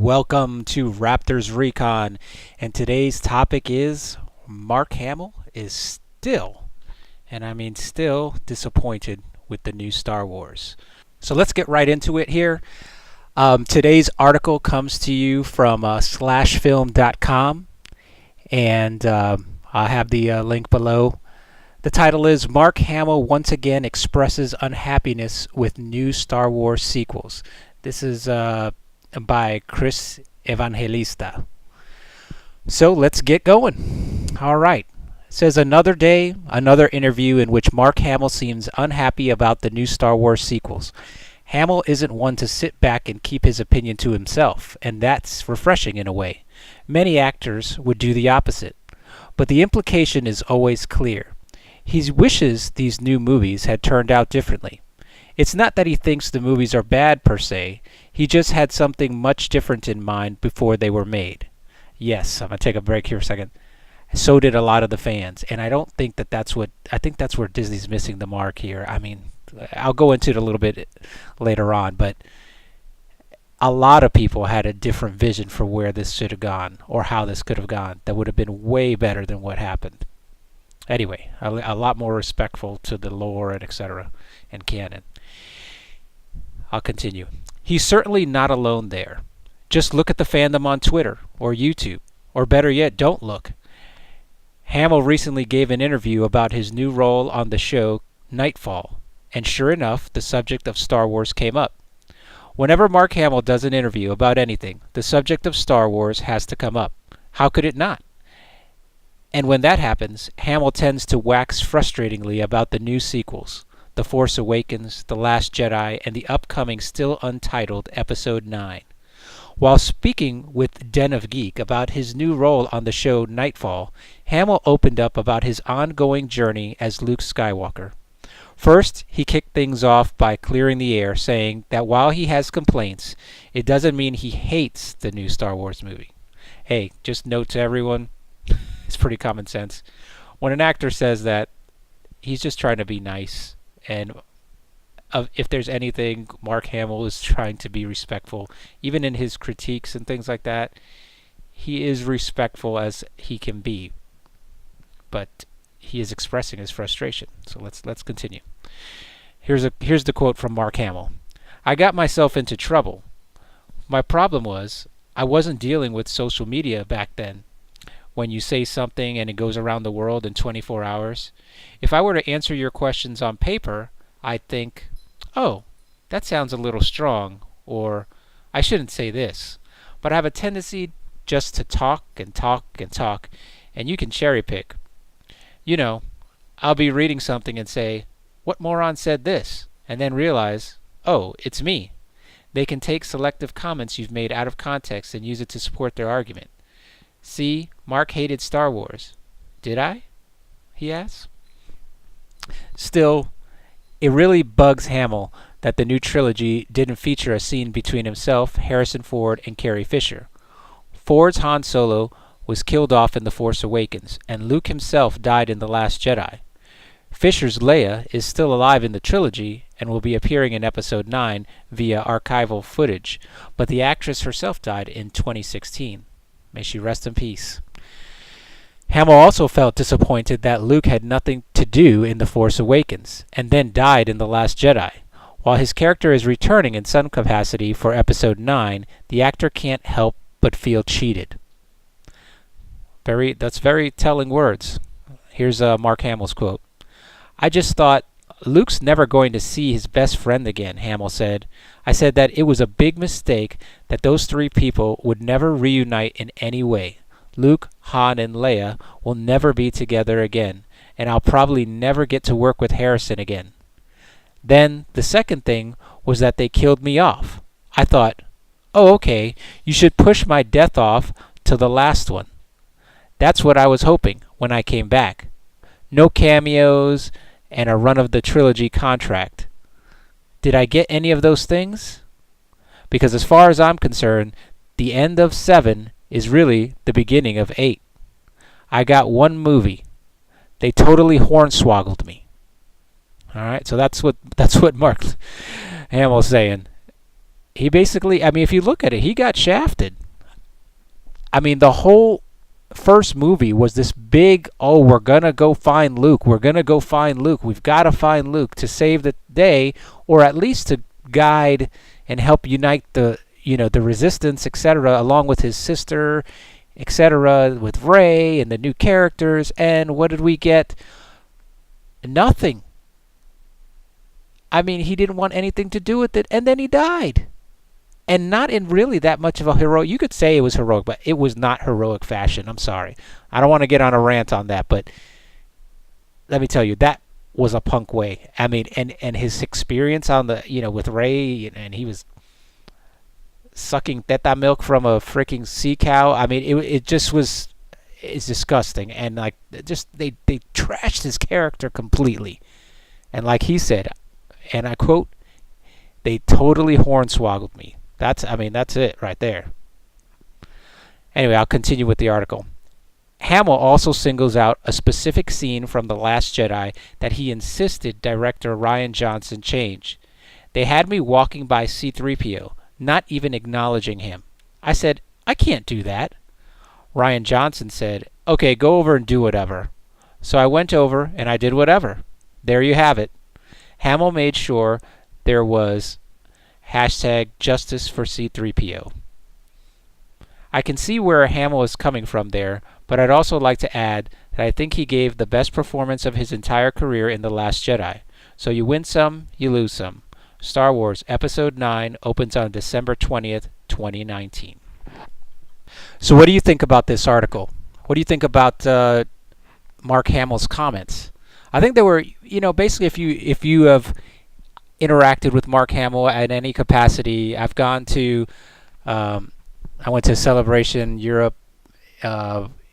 Welcome to Raptor's Recon, and today's topic is Mark Hamill is still, and I mean still, disappointed with the new Star Wars. So let's get right into it here. Today's article comes to you from slashfilm.com, and I have the link below. The title is Mark Hamill once again expresses unhappiness with new Star Wars sequels. This is by Chris Evangelista. So let's get going. All right. It says another day, another interview in which Mark Hamill seems unhappy about the new Star Wars sequels. Hamill isn't one to sit back and keep his opinion to himself, and that's refreshing in a way. Many actors would do the opposite. But the implication is always clear. He wishes these new movies had turned out differently. It's not that he thinks the movies are bad per se, he just had something much different in mind before they were made. Yes, I'm going to take a break here a second. So did a lot of the fans, and I don't think I think that's where Disney's missing the mark here. I mean, I'll go into it a little bit later on, but a lot of people had a different vision for where this should have gone, or how this could have gone, that would have been way better than what happened. Anyway, a lot more respectful to the lore and etc. and canon. I'll continue. He's certainly not alone there. Just look at the fandom on Twitter or YouTube, or better yet, don't look. Hamill recently gave an interview about his new role on the show Nightfall, and sure enough, the subject of Star Wars came up. Whenever Mark Hamill does an interview about anything, the subject of Star Wars has to come up. How could it not? And when that happens, Hamill tends to wax frustratingly about the new sequels, The Force Awakens, The Last Jedi, and the upcoming still untitled Episode 9. While speaking with Den of Geek about his new role on the show Nightfall, Hamill opened up about his ongoing journey as Luke Skywalker. First, he kicked things off by clearing the air, saying that while he has complaints, it doesn't mean he hates the new Star Wars movie. Hey, just note to everyone, it's pretty common sense. When an actor says that, he's just trying to be nice. And if there's anything, Mark Hamill is trying to be respectful. Even in his critiques and things like that, he is respectful as he can be. But he is expressing his frustration. So let's continue. Here's the quote from Mark Hamill. I got myself into trouble. My problem was I wasn't dealing with social media back then. When you say something and it goes around the world in 24 hours. If I were to answer your questions on paper, I'd think, oh, that sounds a little strong, or I shouldn't say this. But I have a tendency just to talk and talk and talk, and you can cherry pick. You know, I'll be reading something and say, what moron said this? And then realize, oh, it's me. They can take selective comments you've made out of context and use it to support their argument. See, Mark hated Star Wars. Did I? He asks. Still, it really bugs Hamill that the new trilogy didn't feature a scene between himself, Harrison Ford, and Carrie Fisher. Ford's Han Solo was killed off in The Force Awakens, and Luke himself died in The Last Jedi. Fisher's Leia is still alive in the trilogy and will be appearing in Episode 9 via archival footage, but the actress herself died in 2016. May she rest in peace. Hamill also felt disappointed that Luke had nothing to do in The Force Awakens, and then died in The Last Jedi. While his character is returning in some capacity for Episode 9, the actor can't help but feel cheated. That's very telling words. Here's Mark Hamill's quote. I just thought, Luke's never going to see his best friend again, Hamill said. I said that it was a big mistake that those three people would never reunite in any way. Luke, Han, and Leia will never be together again, and I'll probably never get to work with Harrison again. Then, the second thing was that they killed me off. I thought, oh, okay, you should push my death off to the last one. That's what I was hoping when I came back. No cameos and a run of the trilogy contract. Did I get any of those things? Because as far as I'm concerned, the end of 7 is really the beginning of 8. I got one movie. They totally hornswoggled me. All right, so that's what Mark Hamill's saying. He basically, I mean, if you look at it, he got shafted. I mean, the whole first movie was this big, oh, we're going to go find Luke. We're going to go find Luke. We've got to find Luke to save the day, or at least to guide and help unite the resistance, etc., along with his sister, etc., with Rey and the new characters. And what did we get? Nothing. I mean, he didn't want anything to do with it, and then he died. And not in really that much of a heroic. You could say it was heroic, but it was not heroic fashion. I'm sorry. I don't want to get on a rant on that, but let me tell you, that was a punk way. I mean, and his experience on the with Rey, and he was sucking teta milk from a freaking sea cow. I mean, it just was. It's disgusting, and like just they trashed his character completely. And like he said, and I quote, "They totally hornswoggled me." That's it right there. Anyway, I'll continue with the article. Hamill also singles out a specific scene from The Last Jedi that he insisted director Rian Johnson change. They had me walking by C-3PO, not even acknowledging him. I said, I can't do that. Rian Johnson said, okay, go over and do whatever. So I went over and I did whatever. There you have it. Hamill made sure there was hashtag justice for C-3PO. I can see where Hamill is coming from there, but I'd also like to add that I think he gave the best performance of his entire career in The Last Jedi. So you win some, you lose some. Star Wars Episode 9 opens on December 20th, 2019. So what do you think about this article? What do you think about Mark Hamill's comments? I think they were, basically if you have interacted with Mark Hamill at any capacity, I went to Celebration Europe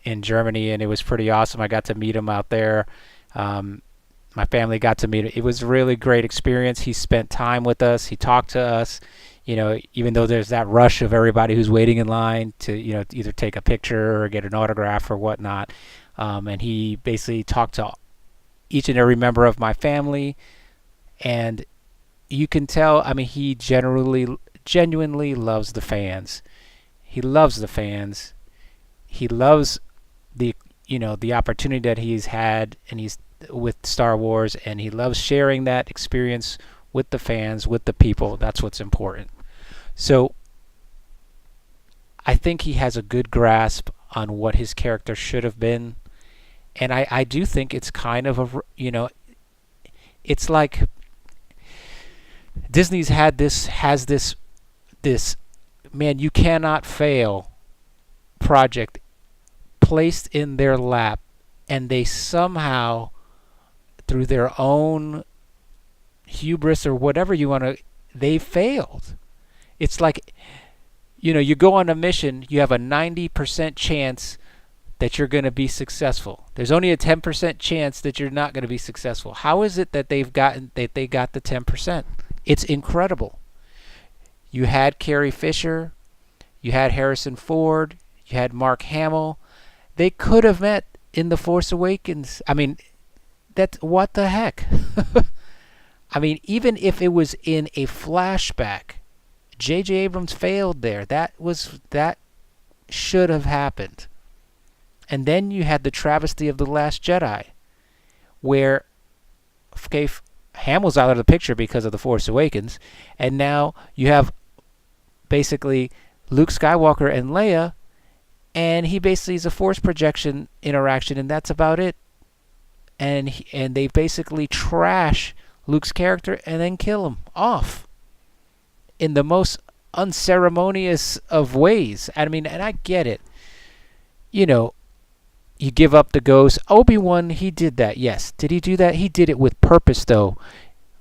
in Germany, and it was pretty awesome. I got to meet him out there. My family got to meet him. It was a really great experience. He spent time with us. He talked to us. Even though there's that rush of everybody who's waiting in line to, either take a picture or get an autograph or whatnot. And he basically talked to each and every member of my family. And you can tell, he genuinely loves the fans. He loves the fans. He loves the opportunity that he's had, and he's with Star Wars, and he loves sharing that experience with the fans, with the people. That's what's important. So I think he has a good grasp on what his character should have been, and I do think it's kind of it's like Disney's has this man, you cannot fail project placed in their lap, and they somehow, through their own hubris or whatever you want to, they failed. It's like, you go on a mission, you have a 90% chance that you're going to be successful. There's only a 10% chance that you're not going to be successful. How is it that they got the 10%? It's incredible. You had Carrie Fisher, you had Harrison Ford, you had Mark Hamill. They could have met in The Force Awakens. That's what the heck? Even if it was in a flashback, J.J. Abrams failed there. That should have happened. And then you had the travesty of The Last Jedi, where Hamill's out of the picture because of The Force Awakens, and now you have basically Luke Skywalker and Leia, and he basically is a force projection interaction, and that's about it. And they basically trash Luke's character and then kill him off in the most unceremonious of ways. And I get it. You give up the ghost. Obi-Wan, he did that, yes. Did he do that? He did it with purpose, though.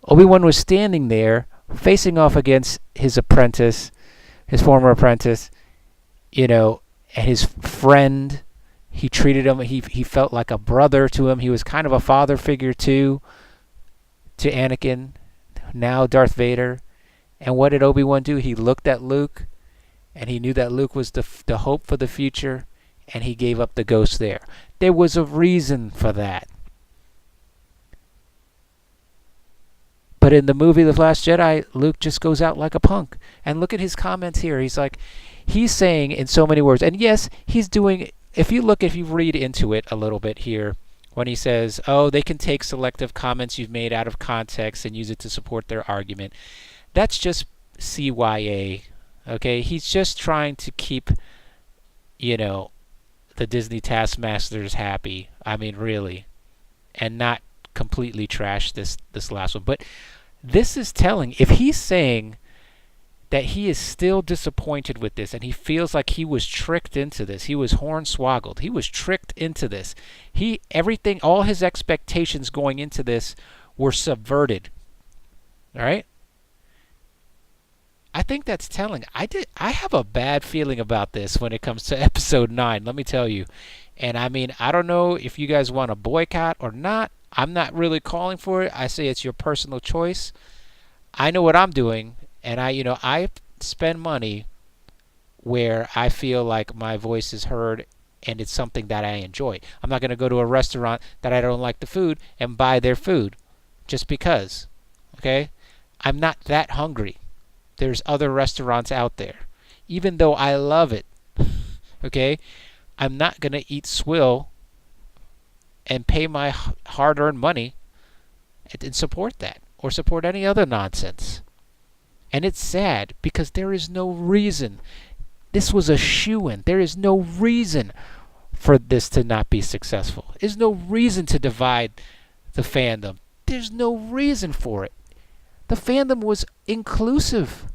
Obi-Wan was standing there, facing off against his apprentice, his former apprentice, and his friend. He treated him, he felt like a brother to him. He was kind of a father figure, too, to Anakin, now Darth Vader. And what did Obi-Wan do? He looked at Luke, and he knew that Luke was the hope for the future, and he gave up the ghost there. There was a reason for that. But in the movie The Last Jedi, Luke just goes out like a punk. And look at his comments here. He's saying in so many words, and yes, he's doing, if you read into it a little bit here, when he says, oh, they can take selective comments you've made out of context and use it to support their argument, that's just CYA. Okay? He's just trying to keep, the Disney taskmasters happy. I mean, really. And not completely trash this last one. But this is telling. If he's saying that he is still disappointed with this and he feels like he was tricked into this, he was hornswoggled, he was tricked into this, all his expectations going into this were subverted. All right? I think that's telling. I have a bad feeling about this when it comes to episode 9, let me tell you. And I mean, I don't know if you guys want to boycott or not. I'm not really calling for it. I say it's your personal choice. I know what I'm doing, and I spend money where I feel like my voice is heard and it's something that I enjoy. I'm not going to go to a restaurant that I don't like the food and buy their food just because. Okay? I'm not that hungry. There's other restaurants out there. Even though I love it, okay, I'm not going to eat swill and pay my hard-earned money and support that or support any other nonsense. And it's sad because there is no reason. This was a shoo-in. There is no reason for this to not be successful. There's no reason to divide the fandom. There's no reason for it. The fandom was inclusive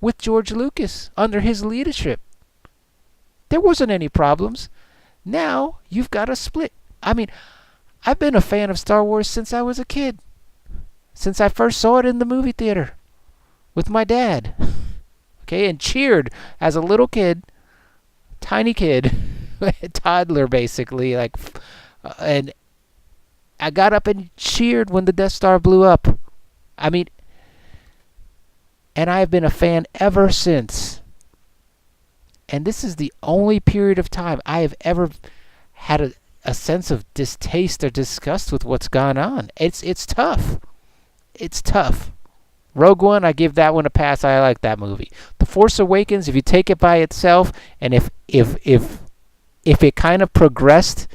with George Lucas under his leadership. There wasn't any problems. Now you've got a split. I mean, I've been a fan of Star Wars since I was a kid. Since I first saw it in the movie theater with my dad. Okay, and cheered as a little kid, tiny kid, toddler basically, and I got up and cheered when the Death Star blew up. I mean, and I have been a fan ever since. And this is the only period of time I have ever had a sense of distaste or disgust with what's gone on. It's tough. It's tough. Rogue One, I give that one a pass. I like that movie. The Force Awakens, if you take it by itself, and if it kind of progressed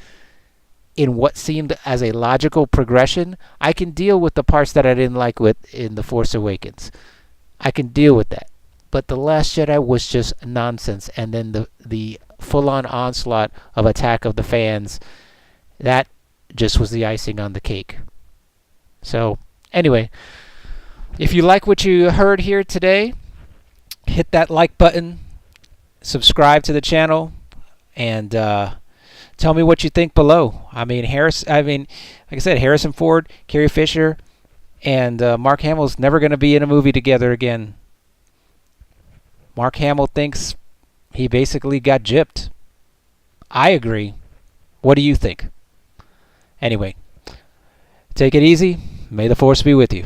in what seemed as a logical progression, I can deal with the parts that I didn't like in The Force Awakens. I can deal with that. But The Last Jedi was just nonsense. And then the full-on onslaught of Attack of the Fans, that just was the icing on the cake. So, anyway, if you like what you heard here today, hit that like button, subscribe to the channel, and tell me what you think below. I mean, like I said, Harrison Ford, Carrie Fisher, and Mark Hamill's never going to be in a movie together again. Mark Hamill thinks he basically got gypped. I agree. What do you think? Anyway, take it easy. May the Force be with you.